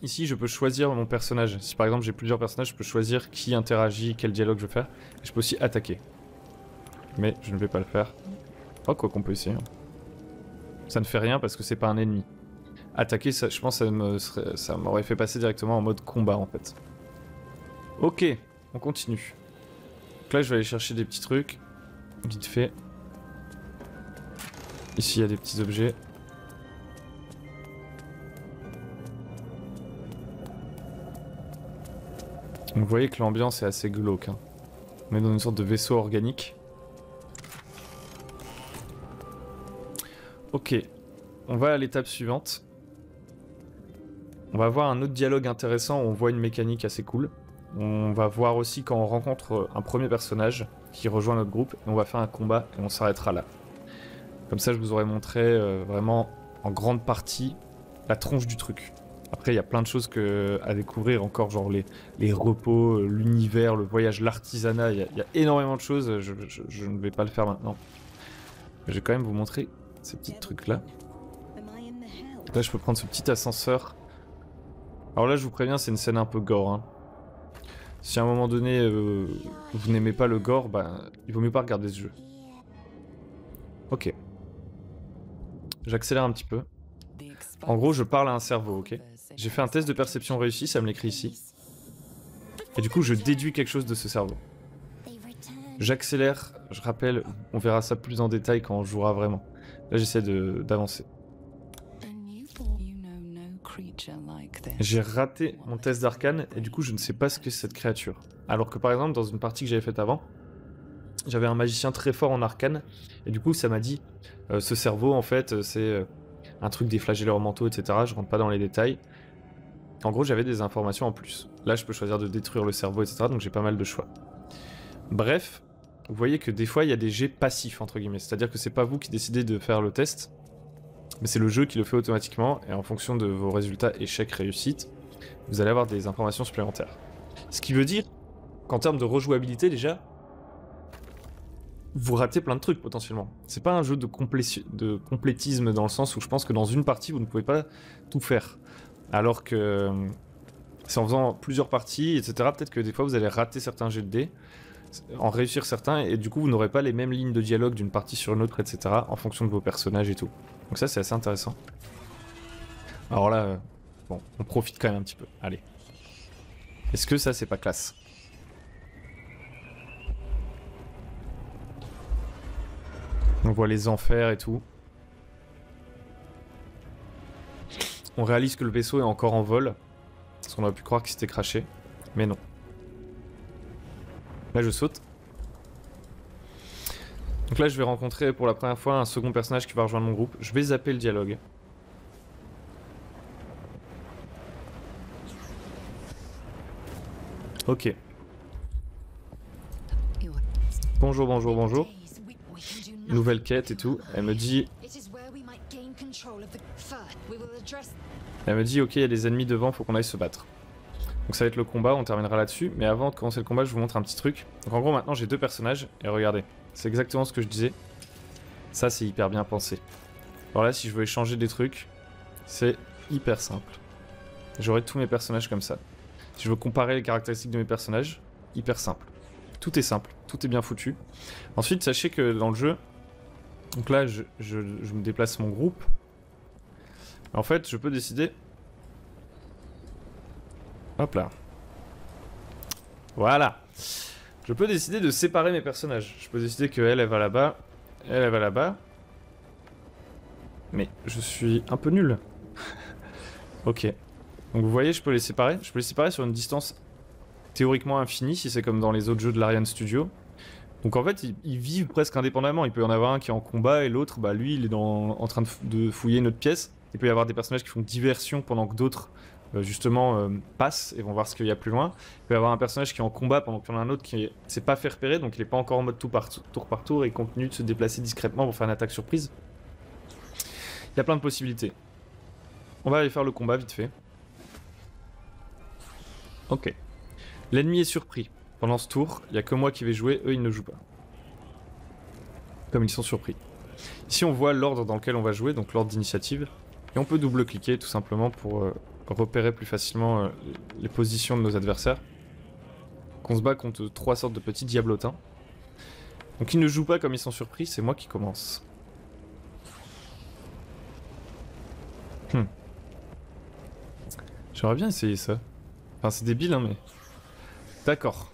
Ici je peux choisir mon personnage. Si par exemple j'ai plusieurs personnages, je peux choisir qui interagit, quel dialogue je veux faire. Et je peux aussi attaquer. Mais je ne vais pas le faire. Oh, quoi qu'on peut essayer. Ça ne fait rien parce que c'est pas un ennemi. Attaquer, ça, je pense que ça m'aurait fait passer directement en mode combat en fait. Ok, on continue. Donc là, je vais aller chercher des petits trucs. Vite fait. Ici, il y a des petits objets. Donc, vous voyez que l'ambiance est assez glauque. Hein. On est dans une sorte de vaisseau organique. Ok, on va à l'étape suivante. On va voir un autre dialogue intéressant où on voit une mécanique assez cool. On va voir aussi quand on rencontre un premier personnage qui rejoint notre groupe, et on va faire un combat et on s'arrêtera là. Comme ça, je vous aurais montré vraiment en grande partie la tronche du truc. Après, il y a plein de choses à découvrir encore, genre les repos, l'univers, le voyage, l'artisanat. Il y a énormément de choses, je ne vais pas le faire maintenant. Je vais quand même vous montrer ces petits trucs-là. Là, je peux prendre ce petit ascenseur. Alors là, je vous préviens, c'est une scène un peu gore. Hein. Si à un moment donné, vous n'aimez pas le gore, bah, il vaut mieux pas regarder ce jeu. Ok. J'accélère un petit peu. En gros, je parle à un cerveau, ok? J'ai fait un test de perception réussi, ça me l'écrit ici. Et du coup, je déduis quelque chose de ce cerveau. J'accélère, je rappelle, on verra ça plus en détail quand on jouera vraiment. Là, j'essaie d'avancer. J'ai raté mon test d'arcane et du coup, je ne sais pas ce que c'est cette créature. Alors que par exemple, dans une partie que j'avais faite avant, j'avais un magicien très fort en arcane et du coup, ça m'a dit ce cerveau, en fait, c'est un truc des flagelleurs mentaux, etc. Je rentre pas dans les détails. En gros, j'avais des informations en plus. Là, je peux choisir de détruire le cerveau, etc. Donc j'ai pas mal de choix. Bref, vous voyez que des fois, il y a des jets passifs, entre guillemets. C'est-à-dire que c'est pas vous qui décidez de faire le test, mais c'est le jeu qui le fait automatiquement, et en fonction de vos résultats échec-réussite, vous allez avoir des informations supplémentaires. Ce qui veut dire qu'en termes de rejouabilité, déjà, vous ratez plein de trucs, potentiellement. C'est pas un jeu de complétisme, dans le sens où je pense que dans une partie, vous ne pouvez pas tout faire. Alors que c'est en faisant plusieurs parties, etc., peut-être que des fois, vous allez rater certains jets de dés, en réussir certains, et du coup, vous n'aurez pas les mêmes lignes de dialogue d'une partie sur une autre, etc., en fonction de vos personnages et tout. Donc ça, c'est assez intéressant. Alors là, bon, on profite quand même un petit peu. Allez. Est-ce que ça, c'est pas classe? On voit les enfers et tout. On réalise que le vaisseau est encore en vol. Parce qu'on aurait pu croire qu'il s'était crashé. Mais non. Là, je saute. Donc là, je vais rencontrer pour la première fois un second personnage qui va rejoindre mon groupe. Je vais zapper le dialogue. Ok. Bonjour, bonjour, bonjour. Nouvelle quête et tout. Elle me dit... ok, il y a des ennemis devant, faut qu'on aille se battre. Donc ça va être le combat, on terminera là-dessus. Mais avant de commencer le combat, je vous montre un petit truc. Donc en gros, maintenant, j'ai deux personnages. Et regardez, c'est exactement ce que je disais. Ça, c'est hyper bien pensé. Alors là, si je veux échanger des trucs, c'est hyper simple. J'aurai tous mes personnages comme ça. Si je veux comparer les caractéristiques de mes personnages, hyper simple. Tout est simple, tout est bien foutu. Ensuite, sachez que dans le jeu, donc là, je me déplace mon groupe. En fait, je peux décider... Hop là. Voilà. Je peux décider de séparer mes personnages. Je peux décider que elle va là-bas, elle va là-bas. Mais je suis un peu nul. Ok. Donc vous voyez, je peux les séparer. Je peux les séparer sur une distance théoriquement infinie, si c'est comme dans les autres jeux de l'Ariane Studio. Donc en fait, ils vivent presque indépendamment. Il peut y en avoir un qui est en combat et l'autre, bah lui, il est en train de fouiller une autre pièce. Il peut y avoir des personnages qui font diversion pendant que d'autres, justement, passent et vont voir ce qu'il y a plus loin. Il peut y avoir un personnage qui est en combat pendant qu'il y en a un autre qui ne s'est pas fait repérer, donc il n'est pas encore en mode tour par tour et continue de se déplacer discrètement pour faire une attaque surprise. Il y a plein de possibilités. On va aller faire le combat vite fait. Ok. L'ennemi est surpris. Pendant ce tour, il n'y a que moi qui vais jouer, eux ils ne jouent pas. Comme ils sont surpris. Ici on voit l'ordre dans lequel on va jouer, donc l'ordre d'initiative. Et on peut double-cliquer tout simplement pour repérer plus facilement les positions de nos adversaires. Donc on se bat contre trois sortes de petits diablotins. Donc ils ne jouent pas comme ils sont surpris, c'est moi qui commence. J'aimerais bien essayer ça. Enfin c'est débile hein mais... D'accord.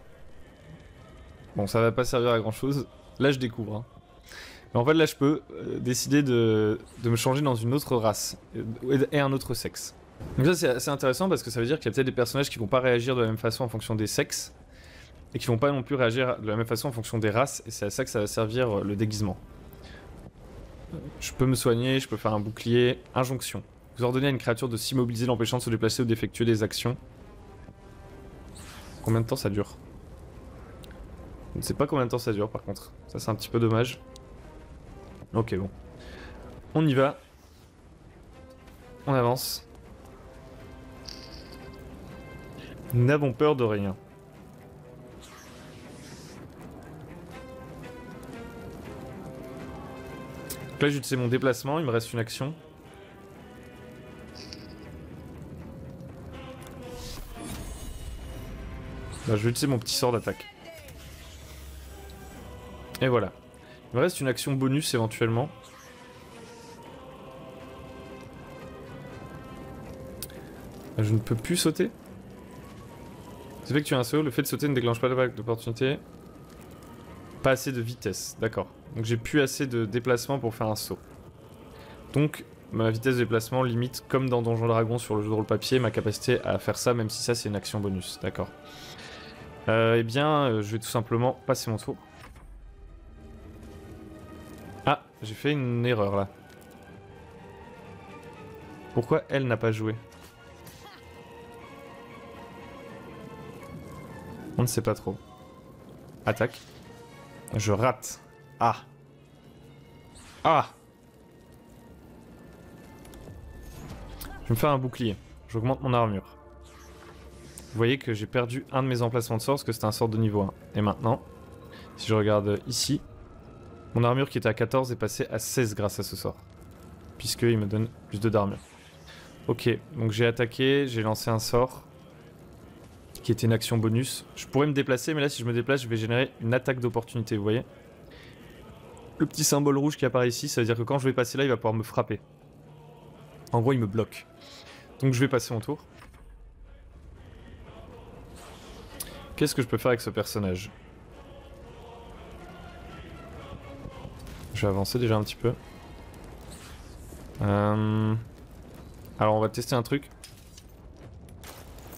Bon, ça va pas servir à grand chose. Là, je découvre. Hein. Mais en fait, là, je peux décider de me changer dans une autre race et un autre sexe. Donc ça, c'est assez intéressant parce que ça veut dire qu'il y a peut-être des personnages qui vont pas réagir de la même façon en fonction des sexes et qui vont pas non plus réagir de la même façon en fonction des races. Et c'est à ça que ça va servir le déguisement. Je peux me soigner, je peux faire un bouclier. Injonction. Vous ordonnez à une créature de s'immobiliser, l'empêchant de se déplacer ou d'effectuer des actions. Combien de temps ça dure? Je ne sais pas combien de temps ça dure par contre. Ça c'est un petit peu dommage. Ok bon. On y va. On avance. Nous n'avons peur de rien. Donc là j'utilise mon déplacement, il me reste une action. Là, je vais utiliser mon petit sort d'attaque. Et voilà. Il me reste une action bonus éventuellement. Je ne peux plus sauter. Ça fait que tu as un saut, le fait de sauter ne déclenche pas d'attaque d'opportunité. Pas assez de vitesse, d'accord. Donc j'ai plus assez de déplacement pour faire un saut. Donc ma vitesse de déplacement limite, comme dans Donjon Dragon sur le jeu de rôle papier, ma capacité à faire ça, même si ça c'est une action bonus, d'accord. Eh bien, je vais tout simplement passer mon tour. Ah, j'ai fait une erreur là. Pourquoi elle n'a pas joué? On ne sait pas trop. Attaque. Je rate. Ah. Ah. Je vais me faire un bouclier. J'augmente mon armure. Vous voyez que j'ai perdu un de mes emplacements de sort parce que c'était un sort de niveau 1. Et maintenant, si je regarde ici, mon armure qui était à 14 est passée à 16 grâce à ce sort. Puisqu'il me donne plus de d'armure. Ok, donc j'ai attaqué, j'ai lancé un sort qui était une action bonus. Je pourrais me déplacer, mais là si je me déplace, je vais générer une attaque d'opportunité, vous voyez? Le petit symbole rouge qui apparaît ici, ça veut dire que quand je vais passer là, il va pouvoir me frapper. En gros, il me bloque. Donc je vais passer mon tour. Qu'est-ce que je peux faire avec ce personnage? Je vais avancer déjà un petit peu. Alors on va tester un truc.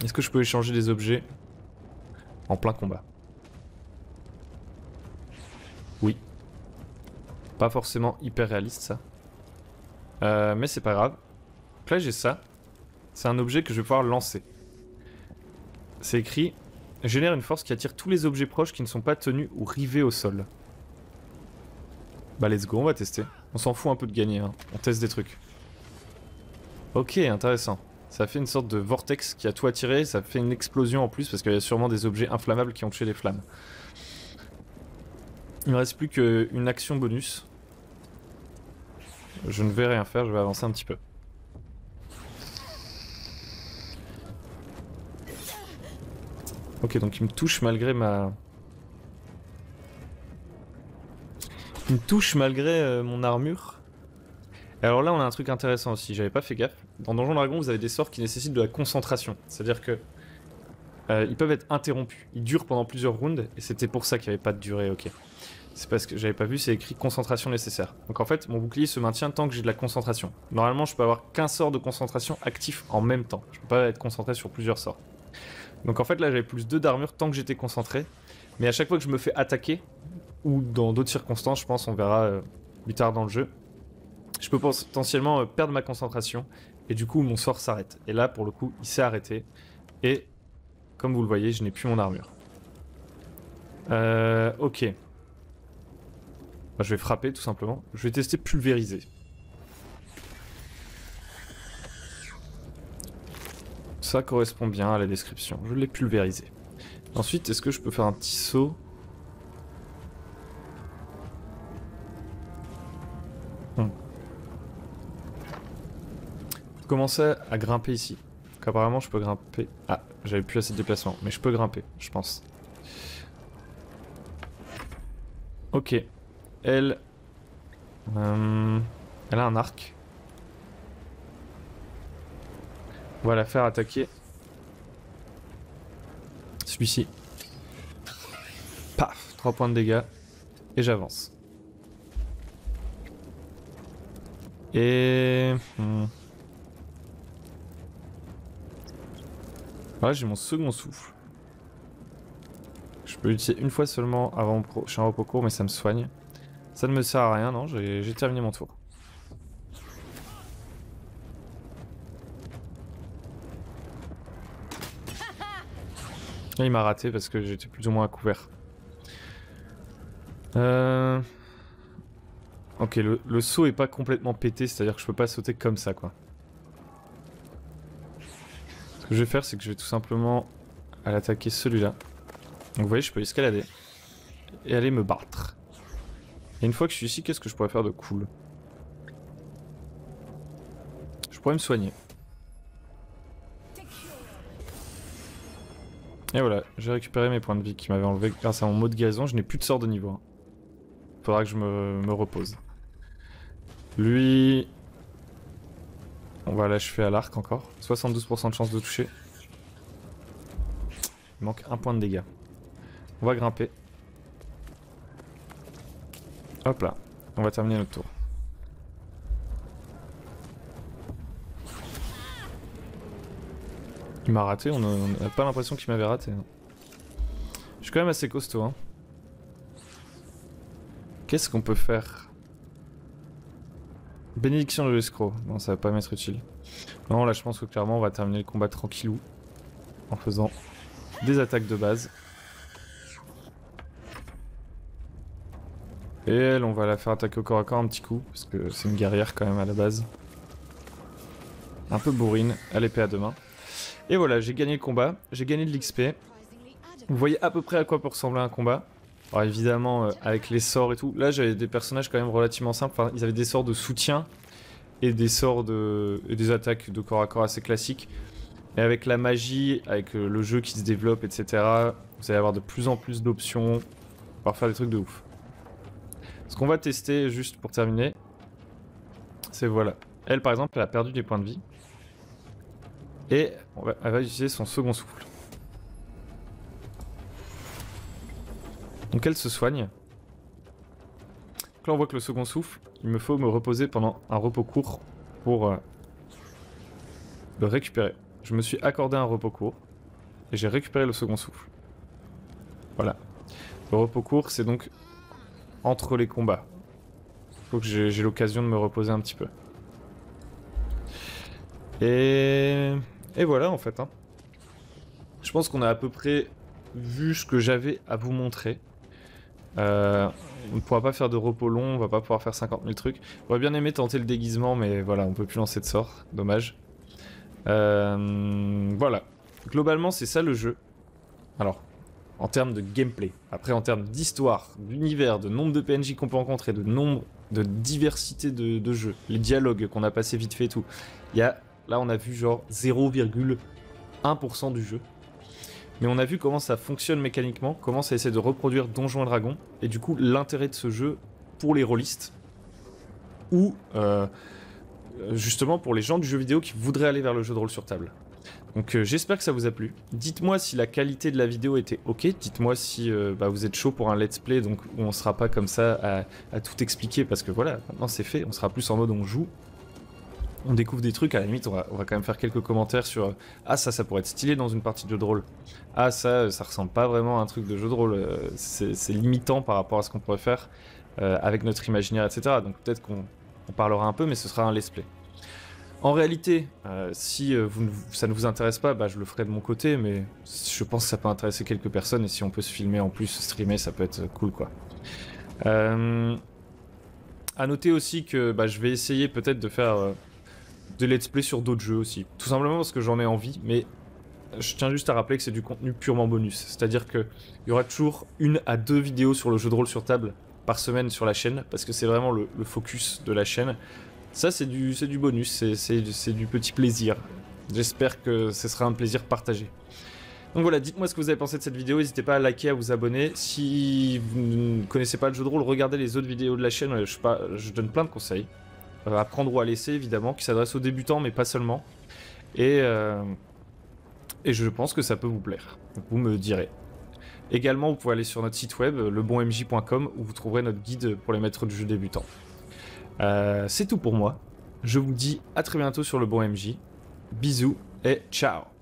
Est-ce que je peux échanger des objets en plein combat? Oui. Pas forcément hyper réaliste ça. Mais c'est pas grave. Donc là j'ai ça. C'est un objet que je vais pouvoir lancer. C'est écrit: génère une force qui attire tous les objets proches qui ne sont pas tenus ou rivés au sol. Bah let's go, on va tester. On s'en fout un peu de gagner, hein. On teste des trucs. Ok, intéressant. Ça fait une sorte de vortex qui a tout attiré, ça fait une explosion en plus parce qu'il y a sûrement des objets inflammables qui ont tué les flammes. Il me reste plus qu'une action bonus. Je ne vais rien faire, je vais avancer un petit peu. Ok, donc il me touche malgré ma... Il me touche malgré mon armure. Et alors là, on a un truc intéressant aussi, j'avais pas fait gaffe. Dans Donjon Dragon, vous avez des sorts qui nécessitent de la concentration. C'est-à-dire que ils peuvent être interrompus. Ils durent pendant plusieurs rounds, et c'était pour ça qu'il n'y avait pas de durée, ok. C'est parce que j'avais pas vu, c'est écrit concentration nécessaire. Donc en fait, mon bouclier se maintient tant que j'ai de la concentration. Normalement, je peux avoir qu'un sort de concentration actif en même temps. Je peux pas être concentré sur plusieurs sorts. Donc en fait, là, j'avais plus 2 d'armure tant que j'étais concentré. Mais à chaque fois que je me fais attaquer, ou dans d'autres circonstances, je pense, on verra plus tard dans le jeu, je peux potentiellement perdre ma concentration, et du coup, mon sort s'arrête. Et là, pour le coup, il s'est arrêté. Et, comme vous le voyez, je n'ai plus mon armure. Ok. Bah, je vais frapper, tout simplement. Je vais tester pulvériser. Ça correspond bien à la description. Je l'ai pulvérisé. Ensuite, est-ce que je peux faire un petit saut? Je peux commencer à grimper ici. Donc apparemment, je peux grimper... Ah, j'avais plus assez de déplacement. Mais je peux grimper, je pense. Ok. Elle... elle a un arc. On va la faire attaquer. Celui-ci. Paf, 3 points de dégâts. Et j'avance. Et... Voilà, j'ai mon second souffle. Je peux l'utiliser une fois seulement avant mon prochain repos court, mais ça me soigne. Ça ne me sert à rien, non, j'ai terminé mon tour. Et il m'a raté parce que j'étais plus ou moins à couvert. Ok, le saut est pas complètement pété, c'est-à-dire que je peux pas sauter comme ça, quoi. Ce que je vais faire, c'est que je vais tout simplement aller attaquer celui-là. Donc vous voyez, je peux escalader et aller me battre. Et une fois que je suis ici, qu'est-ce que je pourrais faire de cool? Je pourrais me soigner. Et voilà, j'ai récupéré mes points de vie qui m'avaient enlevé grâce à mon mot de guérison. Je n'ai plus de sort de niveau 1. Faudra que je me repose. Lui... On va l'achever à l'arc encore. 72% de chance de toucher. Il manque un point de dégâts. On va grimper. Hop là. On va terminer notre tour. Il m'a raté, on n'a pas l'impression qu'il m'avait raté. Je suis quand même assez costaud. Hein. Qu'est-ce qu'on peut faire? Bénédiction de l'escroc. Non, ça va pas m'être utile. Non, là je pense que clairement on va terminer le combat tranquillou. En faisant des attaques de base. Et elle, on va la faire attaquer au corps à corps un petit coup. Parce que c'est une guerrière quand même à la base. Un peu bourrine, à l'épée à deux mains. Et voilà, j'ai gagné le combat, j'ai gagné de l'XP. Vous voyez à peu près à quoi peut ressembler un combat. Alors évidemment, avec les sorts et tout. Là, j'avais des personnages quand même relativement simples. Enfin, ils avaient des sorts de soutien et des sorts et des attaques de corps à corps assez classiques. Et avec la magie, avec le jeu qui se développe, etc., vous allez avoir de plus en plus d'options. On va faire des trucs de ouf. Ce qu'on va tester, juste pour terminer, c'est voilà. Elle, par exemple, elle a perdu des points de vie. Et elle va utiliser son second souffle. Donc elle se soigne. Donc là on voit que le second souffle, il me faut me reposer pendant un repos court pour le récupérer. Je me suis accordé un repos court et j'ai récupéré le second souffle. Voilà. Le repos court, c'est donc entre les combats. Il faut que j'ai l'occasion de me reposer un petit peu. Et voilà en fait. Hein. Je pense qu'on a à peu près vu ce que j'avais à vous montrer. On ne pourra pas faire de repos long, on va pas pouvoir faire 50 000 trucs. J'aurais bien aimé tenter le déguisement, mais voilà, on peut plus lancer de sort. Dommage. Voilà. Globalement, c'est ça le jeu. Alors, en termes de gameplay. Après, en termes d'histoire, d'univers, de nombre de PNJ qu'on peut rencontrer, de nombre, de diversité de jeux, les dialogues qu'on a passé vite fait et tout. Il y a, là, on a vu genre 0,1% du jeu. Mais on a vu comment ça fonctionne mécaniquement, comment ça essaie de reproduire Donjons et Dragons, et du coup l'intérêt de ce jeu pour les rôlistes, ou justement pour les gens du jeu vidéo qui voudraient aller vers le jeu de rôle sur table. Donc j'espère que ça vous a plu. Dites-moi si la qualité de la vidéo était ok, dites-moi si vous êtes chaud pour un let's play, donc où on sera pas comme ça à tout expliquer, parce que voilà, maintenant c'est fait, on sera plus en mode on joue. On découvre des trucs, à la limite on va quand même faire quelques commentaires sur ah ça pourrait être stylé dans une partie de jeu de rôle. Ah ça ressemble pas vraiment à un truc de jeu de rôle, c'est limitant par rapport à ce qu'on pourrait faire avec notre imaginaire, etc. Donc peut-être qu'on parlera un peu, mais ce sera un let's play. En réalité, si ça ne vous intéresse pas, je le ferai de mon côté, mais je pense que ça peut intéresser quelques personnes, et si on peut se filmer en plus, streamer, ça peut être cool quoi. À noter aussi que je vais essayer peut-être de faire de let's play sur d'autres jeux aussi. Tout simplement parce que j'en ai envie, mais je tiens juste à rappeler que c'est du contenu purement bonus. C'est-à-dire qu'il y aura toujours 1 à 2 vidéos sur le jeu de rôle sur table par semaine sur la chaîne, parce que c'est vraiment le focus de la chaîne. Ça, c'est du bonus, c'est du petit plaisir. J'espère que ce sera un plaisir partagé. Donc voilà, dites-moi ce que vous avez pensé de cette vidéo, n'hésitez pas à liker, à vous abonner. Si vous ne connaissez pas le jeu de rôle, regardez les autres vidéos de la chaîne, je donne plein de conseils. À prendre ou à laisser évidemment, qui s'adresse aux débutants mais pas seulement. Et je pense que ça peut vous plaire. Donc vous me direz. Également, vous pouvez aller sur notre site web, lebonmj.com, où vous trouverez notre guide pour les maîtres du jeu débutants. C'est tout pour moi. Je vous dis à très bientôt sur Le Bon MJ. Bisous et ciao!